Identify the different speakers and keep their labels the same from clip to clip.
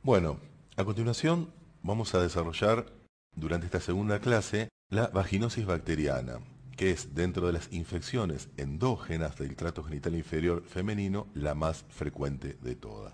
Speaker 1: Bueno, a continuación vamos a desarrollar durante esta segunda clase la vaginosis bacteriana, que es dentro de las infecciones endógenas del tracto genital inferior femenino la más frecuente de todas.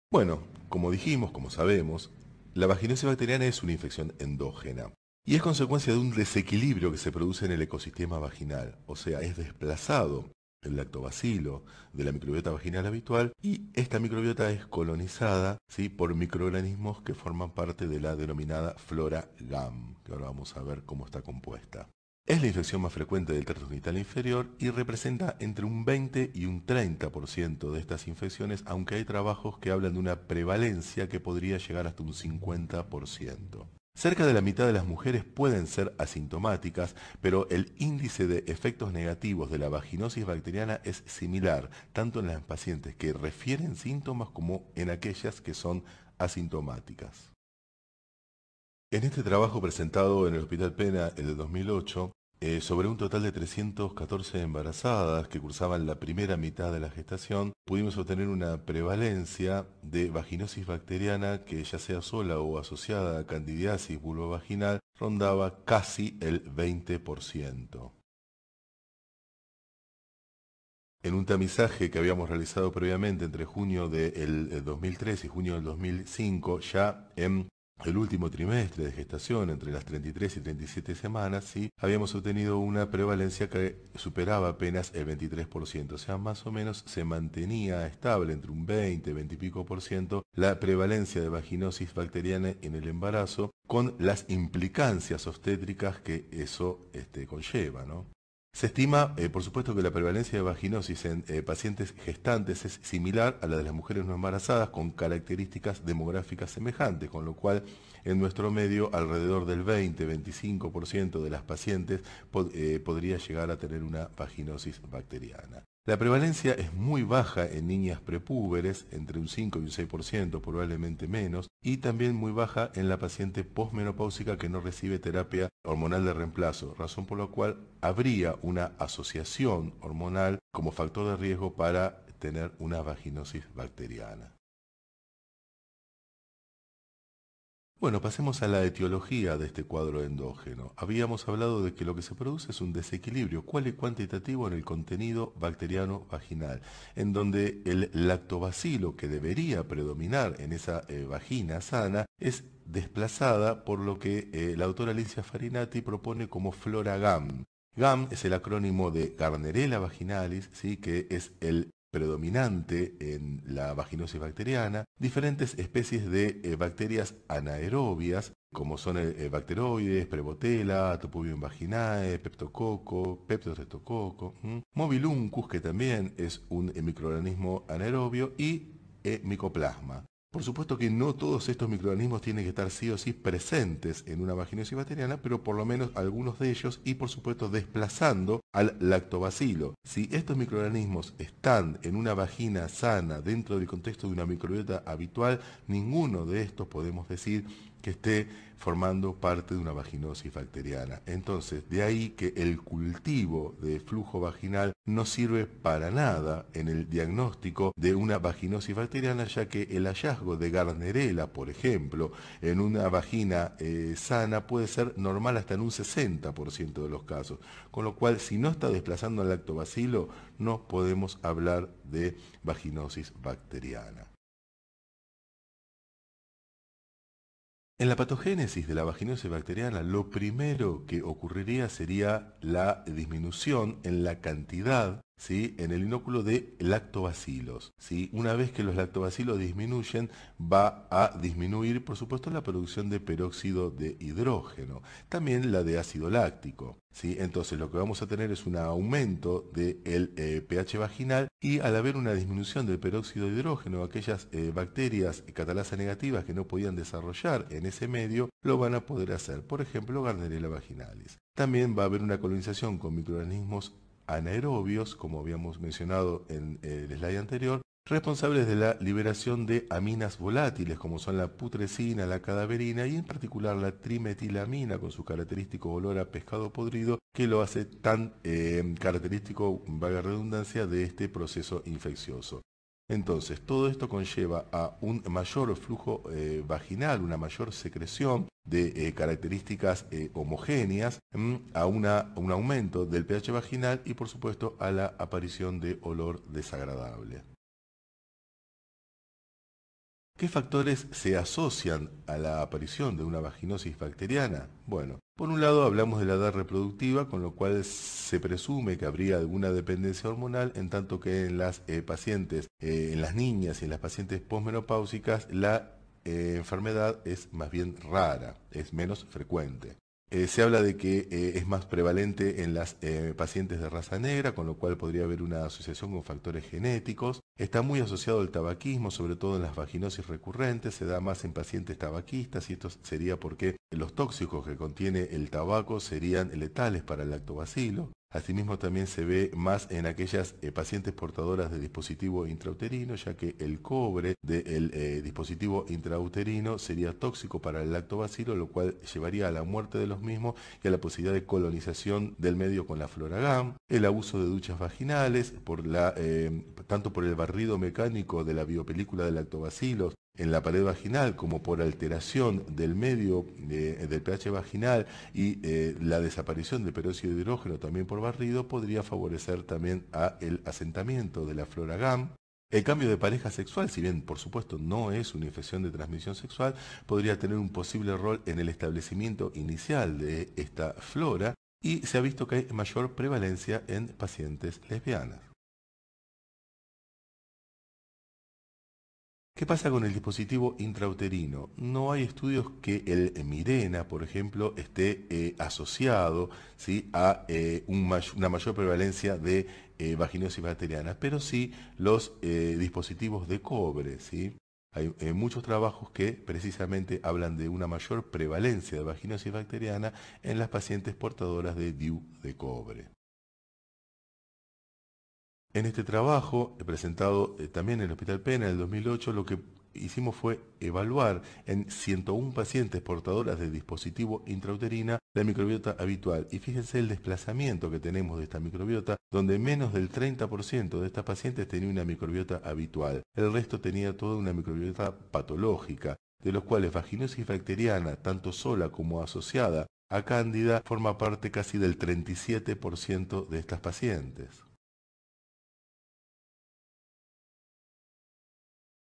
Speaker 1: Bueno, como dijimos, como sabemos, la vaginosis bacteriana es una infección endógena y es consecuencia de un desequilibrio que se produce en el ecosistema vaginal, o sea, es desplazado el lactobacilo de la microbiota vaginal habitual y esta microbiota es colonizada, ¿sí?, por microorganismos que forman parte de la denominada flora GAM, que ahora vamos a ver cómo está compuesta. Es la infección más frecuente del tracto genital inferior y representa entre un 20 y un 30% de estas infecciones, aunque hay trabajos que hablan de una prevalencia que podría llegar hasta un 50%. Cerca de la mitad de las mujeres pueden ser asintomáticas, pero el índice de efectos negativos de la vaginosis bacteriana es similar, tanto en las pacientes que refieren síntomas como en aquellas que son asintomáticas. En este trabajo presentado en el Hospital Pena en el 2008, sobre un total de 314 embarazadas que cursaban la primera mitad de la gestación, pudimos obtener una prevalencia de vaginosis bacteriana que, ya sea sola o asociada a candidiasis vulvovaginal, rondaba casi el 20%. En un tamizaje que habíamos realizado previamente entre junio del 2003 y junio del 2005, ya en el último trimestre de gestación, entre las 33 y 37 semanas, ¿sí?, habíamos obtenido una prevalencia que superaba apenas el 23%, o sea, más o menos se mantenía estable entre un 20, 20 y pico por ciento la prevalencia de vaginosis bacteriana en el embarazo, con las implicancias obstétricas que eso conlleva, ¿no? Se estima, por supuesto, que la prevalencia de vaginosis en pacientes gestantes es similar a la de las mujeres no embarazadas con características demográficas semejantes, con lo cual en nuestro medio alrededor del 20-25% de las pacientes podría llegar a tener una vaginosis bacteriana. La prevalencia es muy baja en niñas prepúberes, entre un 5 y un 6%, probablemente menos, y también muy baja en la paciente posmenopáusica que no recibe terapia hormonal de reemplazo, razón por la cual habría una asociación hormonal como factor de riesgo para tener una vaginosis bacteriana. Bueno, pasemos a la etiología de este cuadro endógeno. Habíamos hablado de que lo que se produce es un desequilibrio cual y cuantitativo en el contenido bacteriano vaginal, en donde el lactobacilo que debería predominar en esa vagina sana es desplazada por lo que la autora Alicia Farinati propone como flora GAM. GAM es el acrónimo de Gardnerella vaginalis, ¿sí?, que es el predominante en la vaginosis bacteriana, diferentes especies de bacterias anaerobias, como son bacteroides, Prevotella, Topubium vaginae, Peptococo, Peptostreptococo, Mobiluncus, que también es un microorganismo anaerobio, y Mycoplasma. Por supuesto que no todos estos microorganismos tienen que estar sí o sí presentes en una vaginosis bacteriana, pero por lo menos algunos de ellos, y por supuesto desplazando al lactobacilo. Si estos microorganismos están en una vagina sana dentro del contexto de una microbiota habitual, ninguno de estos podemos decir que esté formando parte de una vaginosis bacteriana. Entonces, de ahí que el cultivo de flujo vaginal no sirve para nada en el diagnóstico de una vaginosis bacteriana, ya que el hallazgo de Gardnerella, por ejemplo, en una vagina sana puede ser normal hasta en un 60% de los casos, con lo cual si no está desplazando al lactobacilo no podemos hablar de vaginosis bacteriana. En la patogénesis de la vaginosis bacteriana, lo primero que ocurriría sería la disminución en la cantidad, ¿sí?, en el inóculo de lactobacilos, ¿sí? Una vez que los lactobacilos disminuyen, va a disminuir, por supuesto, la producción de peróxido de hidrógeno, también la de ácido láctico, ¿sí? Entonces lo que vamos a tener es un aumento del pH vaginal, y al haber una disminución del peróxido de hidrógeno, aquellas bacterias catalasa negativas que no podían desarrollar en ese medio, lo van a poder hacer, por ejemplo, Gardnerella vaginalis. También va a haber una colonización con microorganismos anaerobios, como habíamos mencionado en el slide anterior, responsables de la liberación de aminas volátiles, como son la putrescina, la cadaverina y en particular la trimetilamina, con su característico olor a pescado podrido, que lo hace tan característico, valga redundancia, de este proceso infeccioso. Entonces, todo esto conlleva a un mayor flujo vaginal, una mayor secreción de características homogéneas, a un aumento del pH vaginal y por supuesto a la aparición de olor desagradable. ¿Qué factores se asocian a la aparición de una vaginosis bacteriana? Bueno, por un lado hablamos de la edad reproductiva, con lo cual se presume que habría alguna dependencia hormonal, en tanto que en las pacientes, en las niñas y en las pacientes posmenopáusicas, la enfermedad es más bien rara, es menos frecuente. Se habla de que es más prevalente en las pacientes de raza negra, con lo cual podría haber una asociación con factores genéticos. Está muy asociado al tabaquismo, sobre todo en las vaginosis recurrentes, se da más en pacientes tabaquistas y esto sería porque los tóxicos que contiene el tabaco serían letales para el lactobacilo. Asimismo también se ve más en aquellas pacientes portadoras de dispositivo intrauterino, ya que el cobre del dispositivo intrauterino sería tóxico para el lactobacilo, lo cual llevaría a la muerte de los mismos y a la posibilidad de colonización del medio con la flora GAM. El abuso de duchas vaginales, tanto por el barrido mecánico de la biopelícula de lactobacilos en la pared vaginal como por alteración del medio del pH vaginal y la desaparición del peróxido de hidrógeno también por barrido podría favorecer también a el asentamiento de la flora GAM. El cambio de pareja sexual, si bien por supuesto no es una infección de transmisión sexual, podría tener un posible rol en el establecimiento inicial de esta flora y se ha visto que hay mayor prevalencia en pacientes lesbianas. ¿Qué pasa con el dispositivo intrauterino? No hay estudios que el Mirena, por ejemplo, esté asociado, ¿sí?, a una mayor prevalencia de vaginosis bacteriana, pero sí los dispositivos de cobre, ¿sí? Hay muchos trabajos que precisamente hablan de una mayor prevalencia de vaginosis bacteriana en las pacientes portadoras de DIU de cobre. En este trabajo, presentado también en el Hospital Pena en el 2008, lo que hicimos fue evaluar en 101 pacientes portadoras de dispositivo intrauterina la microbiota habitual. Y fíjense el desplazamiento que tenemos de esta microbiota, donde menos del 30% de estas pacientes tenía una microbiota habitual. El resto tenía toda una microbiota patológica, de los cuales vaginosis bacteriana, tanto sola como asociada a cándida, forma parte casi del 37% de estas pacientes.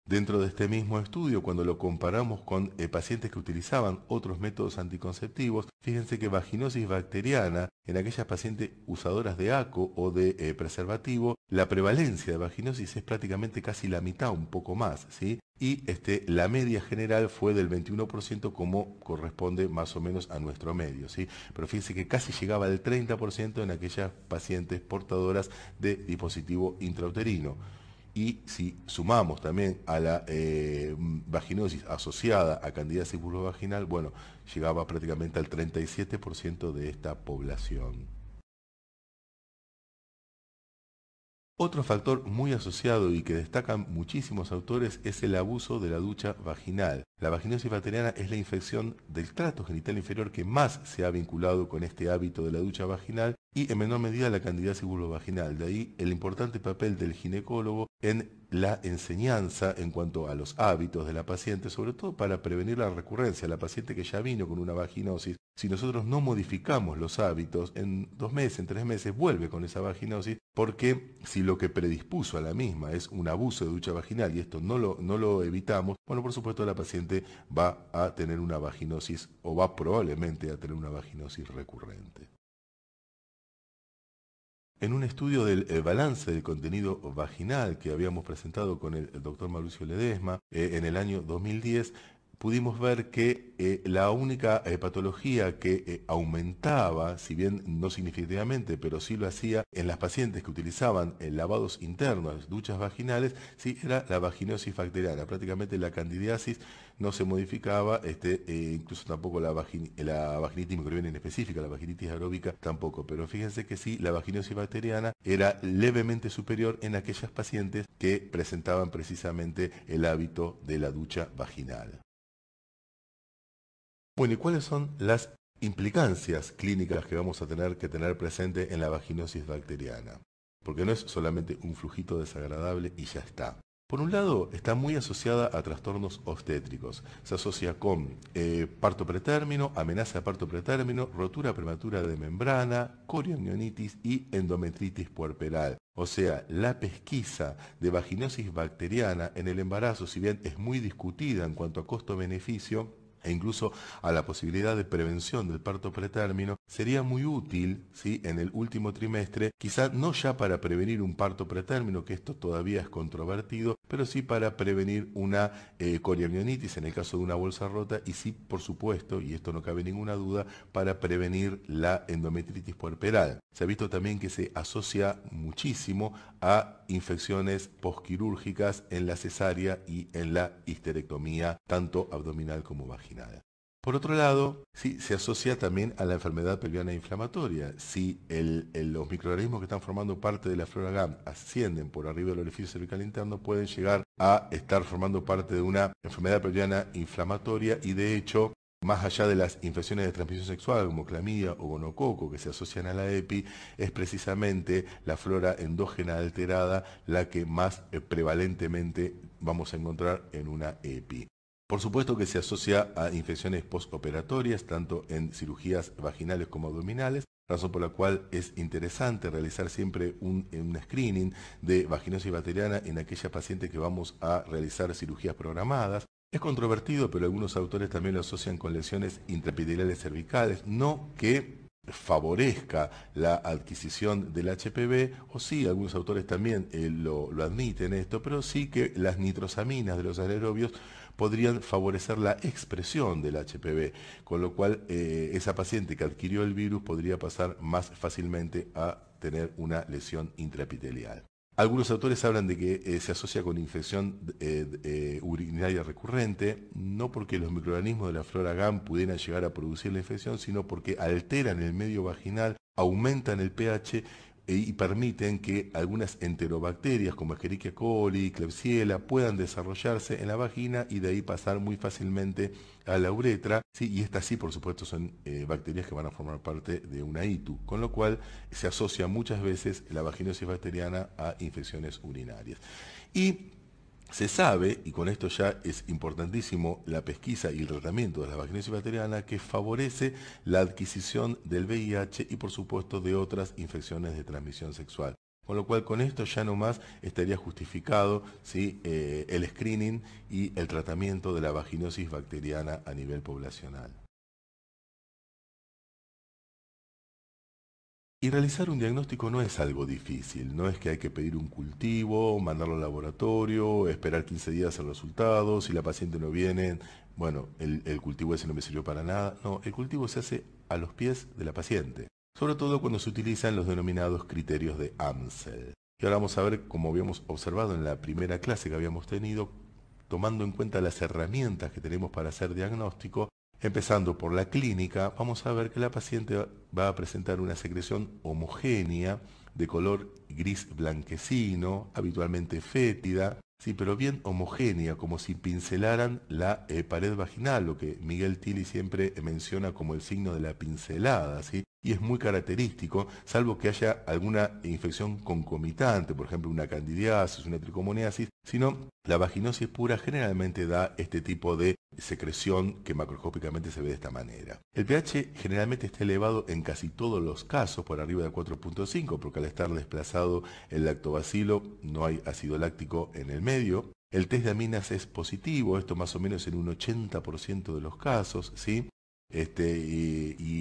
Speaker 1: Dentro de este mismo estudio, cuando lo comparamos con pacientes que utilizaban otros métodos anticonceptivos, fíjense que vaginosis bacteriana en aquellas pacientes usadoras de ACO o de preservativo, la prevalencia de vaginosis es prácticamente casi la mitad, un poco más, ¿sí? Y la media general fue del 21% como corresponde más o menos a nuestro medio, ¿sí? Pero fíjense que casi llegaba al 30% en aquellas pacientes portadoras de dispositivo intrauterino. Y si sumamos también a la vaginosis asociada a candidiasis vulvovaginal, bueno, llegaba prácticamente al 37% de esta población. Otro factor muy asociado y que destacan muchísimos autores es el abuso de la ducha vaginal. La vaginosis bacteriana es la infección del tracto genital inferior que más se ha vinculado con este hábito de la ducha vaginal y en menor medida la candidiasis vulvovaginal. De ahí el importante papel del ginecólogo en la enseñanza en cuanto a los hábitos de la paciente, sobre todo para prevenir la recurrencia. La paciente que ya vino con una vaginosis, si nosotros no modificamos los hábitos, en 2 meses, en 3 meses vuelve con esa vaginosis, porque si lo que predispuso a la misma es un abuso de ducha vaginal y esto no lo evitamos, bueno, por supuesto la paciente va a tener una vaginosis o va probablemente a tener una vaginosis recurrente. En un estudio del balance del contenido vaginal que habíamos presentado con el doctor Mauricio Ledesma en el año 2010, pudimos ver que la única patología que aumentaba, si bien no significativamente, pero sí lo hacía en las pacientes que utilizaban lavados internos, duchas vaginales, sí era la vaginosis bacteriana. Prácticamente la candidiasis no se modificaba, incluso tampoco la vaginitis microbiana en específica, la vaginitis aeróbica tampoco. Pero fíjense que sí, la vaginosis bacteriana era levemente superior en aquellas pacientes que presentaban precisamente el hábito de la ducha vaginal. Bueno, ¿y cuáles son las implicancias clínicas que vamos a tener que tener presente en la vaginosis bacteriana? Porque no es solamente un flujito desagradable y ya está. Por un lado, está muy asociada a trastornos obstétricos. Se asocia con parto pretérmino, amenaza de parto pretérmino, rotura prematura de membrana, corionionitis y endometritis puerperal. O sea, la pesquisa de vaginosis bacteriana en el embarazo, si bien es muy discutida en cuanto a costo-beneficio, e incluso a la posibilidad de prevención del parto pretérmino, sería muy útil, ¿sí?, en el último trimestre, quizá no ya para prevenir un parto pretérmino, que esto todavía es controvertido, pero sí para prevenir una corionionitis en el caso de una bolsa rota, y sí, por supuesto, y esto no cabe ninguna duda, para prevenir la endometritis puerperal. Se ha visto también que se asocia muchísimo a infecciones posquirúrgicas en la cesárea y en la histerectomía, tanto abdominal como vaginal. Por otro lado, sí, se asocia también a la enfermedad pelviana inflamatoria. Si los microorganismos que están formando parte de la flora GAM ascienden por arriba del orificio cervical interno, pueden llegar a estar formando parte de una enfermedad pelviana inflamatoria y de hecho, más allá de las infecciones de transmisión sexual como clamidia o gonococo que se asocian a la EPI, es precisamente la flora endógena alterada la que más prevalentemente vamos a encontrar en una EPI. Por supuesto que se asocia a infecciones postoperatorias, tanto en cirugías vaginales como abdominales, razón por la cual es interesante realizar siempre un screening de vaginosis bacteriana en aquella paciente que vamos a realizar cirugías programadas. Es controvertido, pero algunos autores también lo asocian con lesiones intraepiteliales cervicales, no que favorezca la adquisición del HPV, o sí, algunos autores también lo admiten esto, pero sí que las nitrosaminas de los anaerobios podrían favorecer la expresión del HPV, con lo cual esa paciente que adquirió el virus podría pasar más fácilmente a tener una lesión intraepitelial. Algunos autores hablan de que se asocia con infección urinaria recurrente, no porque los microorganismos de la flora GAM pudieran llegar a producir la infección, sino porque alteran el medio vaginal, aumentan el pH y permiten que algunas enterobacterias como Escherichia coli, Klebsiella puedan desarrollarse en la vagina y de ahí pasar muy fácilmente a la uretra, ¿sí? Y estas sí, por supuesto, son bacterias que van a formar parte de una ITU, con lo cual se asocia muchas veces la vaginosis bacteriana a infecciones urinarias. Y se sabe, y con esto ya es importantísimo la pesquisa y el tratamiento de la vaginosis bacteriana, que favorece la adquisición del VIH y por supuesto de otras infecciones de transmisión sexual. Con lo cual con esto ya nomás estaría justificado, ¿sí?, el screening y el tratamiento de la vaginosis bacteriana a nivel poblacional. Y realizar un diagnóstico no es algo difícil, no es que hay que pedir un cultivo, mandarlo al laboratorio, esperar 15 días el resultado, si la paciente no viene, bueno, el cultivo ese no me sirvió para nada. No, el cultivo se hace a los pies de la paciente, sobre todo cuando se utilizan los denominados criterios de Amsel. Y ahora vamos a ver, como habíamos observado en la primera clase que habíamos tenido, tomando en cuenta las herramientas que tenemos para hacer diagnóstico. Empezando por la clínica, vamos a ver que la paciente va a presentar una secreción homogénea de color gris blanquecino, habitualmente fétida, sí, pero bien homogénea, como si pincelaran la pared vaginal, lo que Miguel Tilly siempre menciona como el signo de la pincelada, ¿sí? Y es muy característico, salvo que haya alguna infección concomitante, por ejemplo una candidiasis, una tricomoniasis, sino la vaginosis pura generalmente da este tipo de secreción que macroscópicamente se ve de esta manera. El pH generalmente está elevado en casi todos los casos, por arriba de 4.5, porque al estar desplazado el lactobacilo no hay ácido láctico en el medio. El test de aminas es positivo, esto más o menos en un 80% de los casos, ¿sí?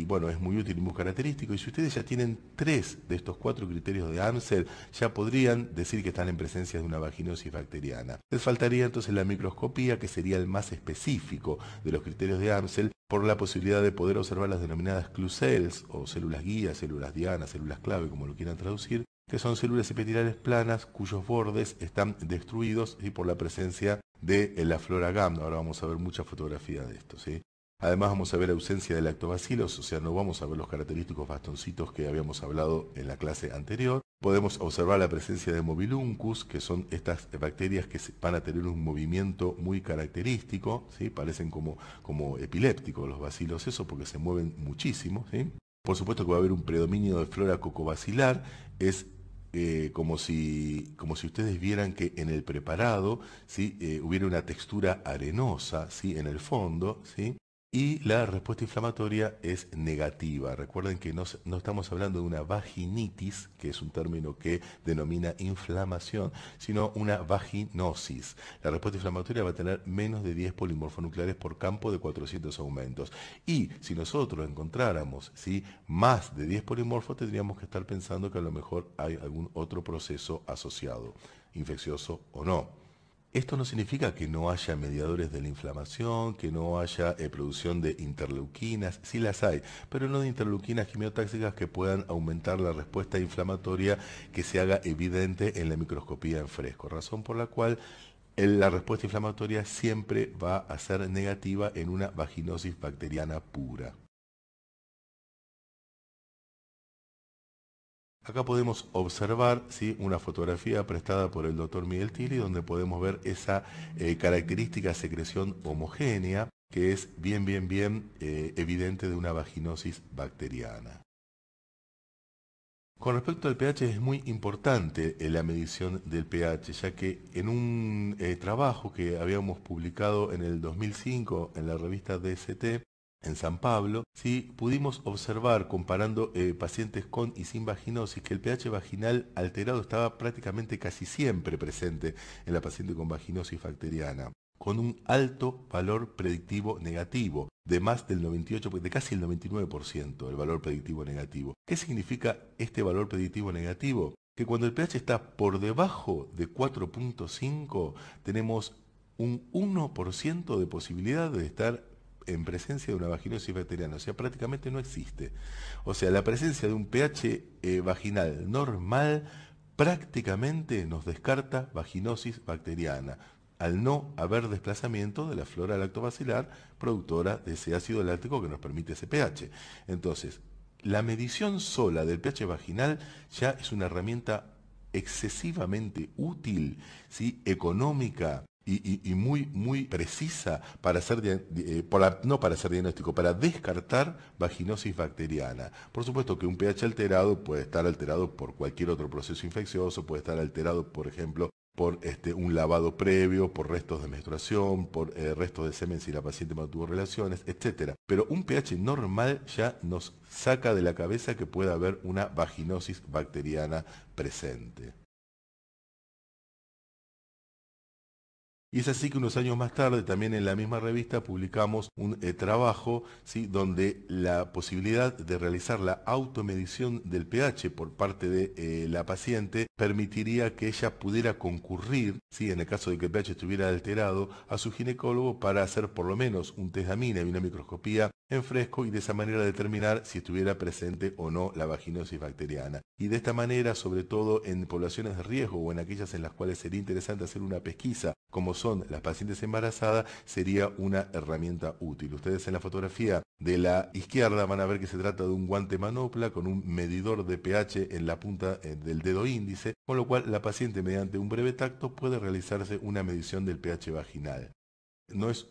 Speaker 1: Bueno, es muy útil y muy característico. Y si ustedes ya tienen 3 de estos 4 criterios de Amsel, ya podrían decir que están en presencia de una vaginosis bacteriana. Les faltaría entonces la microscopía, que sería el más específico de los criterios de Amsel, por la posibilidad de poder observar las denominadas clue cells, o células guía, células diana, células clave, como lo quieran traducir, que son células epiteliales planas cuyos bordes están destruidos y por la presencia de la flora GAM. Ahora vamos a ver mucha fotografía de esto, ¿sí? Además vamos a ver ausencia de lactobacilos, o sea, no vamos a ver los característicos bastoncitos que habíamos hablado en la clase anterior. Podemos observar la presencia de Mobiluncus, que son estas bacterias que van a tener un movimiento muy característico, ¿sí? Parecen como epilépticos los bacilos, eso porque se mueven muchísimo, ¿sí? Por supuesto que va a haber un predominio de flora cocobacilar, es como si ustedes vieran que en el preparado, ¿sí? Hubiera una textura arenosa, ¿sí? En el fondo, ¿sí? Y la respuesta inflamatoria es negativa. Recuerden que no estamos hablando de una vaginitis, que es un término que denomina inflamación, sino una vaginosis. La respuesta inflamatoria va a tener menos de 10 polimorfonucleares por campo de 400 aumentos. Y si nosotros encontráramos, ¿sí? Más de 10 polimorfos, tendríamos que estar pensando que a lo mejor hay algún otro proceso asociado, infeccioso o no. Esto no significa que no haya mediadores de la inflamación, que no haya producción de interleuquinas, sí las hay, pero no de interleuquinas quimiotáxicas que puedan aumentar la respuesta inflamatoria que se haga evidente en la microscopía en fresco, razón por la cual la respuesta inflamatoria siempre va a ser negativa en una vaginosis bacteriana pura. Acá podemos observar, ¿sí? Una fotografía prestada por el doctor Miguel Tilly, donde podemos ver esa característica secreción homogénea que es bien evidente de una vaginosis bacteriana. Con respecto al pH es muy importante la medición del pH, ya que en un trabajo que habíamos publicado en el 2005 en la revista DST, en San Pablo, sí, pudimos observar, comparando pacientes con y sin vaginosis, que el pH vaginal alterado estaba prácticamente casi siempre presente en la paciente con vaginosis bacteriana, con un alto valor predictivo negativo, de más del 98, de casi el 99% el valor predictivo negativo. ¿Qué significa este valor predictivo negativo? Que cuando el pH está por debajo de 4.5, tenemos un 1% de posibilidad de estar en presencia de una vaginosis bacteriana, o sea, prácticamente no existe. O sea, la presencia de un pH vaginal normal prácticamente nos descarta vaginosis bacteriana, al no haber desplazamiento de la flora lactobacilar productora de ese ácido láctico que nos permite ese pH. Entonces, la medición sola del pH vaginal ya es una herramienta excesivamente útil, ¿sí? Económica y muy precisa para hacer, no para hacer diagnóstico, para descartar vaginosis bacteriana. Por supuesto que un pH alterado puede estar alterado por cualquier otro proceso infeccioso, puede estar alterado, por ejemplo, por un lavado previo, por restos de menstruación, por restos de semen si la paciente mantuvo relaciones, etcétera. Pero un pH normal ya nos saca de la cabeza que pueda haber una vaginosis bacteriana presente. Y es así que unos años más tarde, también en la misma revista, publicamos un trabajo, ¿sí? Donde la posibilidad de realizar la automedición del pH por parte de la paciente permitiría que ella pudiera concurrir, ¿sí? En el caso de que el pH estuviera alterado, a su ginecólogo para hacer por lo menos un test de amina y una microscopía en fresco y de esa manera determinar si estuviera presente o no la vaginosis bacteriana. Y de esta manera, sobre todo en poblaciones de riesgo o en aquellas en las cuales sería interesante hacer una pesquisa, como son las pacientes embarazadas, sería una herramienta útil. Ustedes en la fotografía de la izquierda van a ver que se trata de un guante manopla con un medidor de pH en la punta del dedo índice, con lo cual la paciente mediante un breve tacto puede realizarse una medición del pH vaginal. No es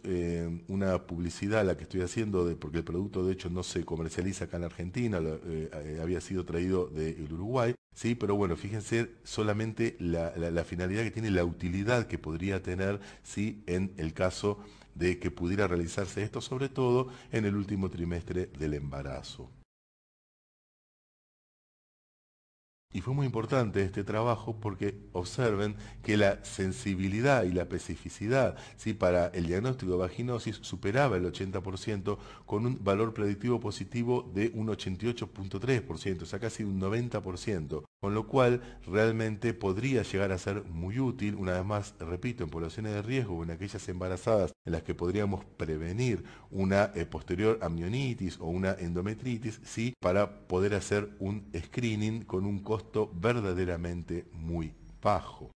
Speaker 1: una publicidad la que estoy haciendo, porque el producto de hecho no se comercializa acá en Argentina, había sido traído del Uruguay, sí, pero bueno, fíjense solamente la finalidad que tiene, la utilidad que podría tener, sí, en el caso de que pudiera realizarse esto, sobre todo en el último trimestre del embarazo. Y fue muy importante este trabajo porque observen que la sensibilidad y la especificidad, ¿sí? Para el diagnóstico de vaginosis superaba el 80% con un valor predictivo positivo de un 88.3%, o sea casi un 90%, con lo cual realmente podría llegar a ser muy útil, una vez más, repito, en poblaciones de riesgo o en aquellas embarazadas en las que podríamos prevenir una posterior amnionitis o una endometritis, ¿sí? Para poder hacer un screening con un costo verdaderamente muy bajo.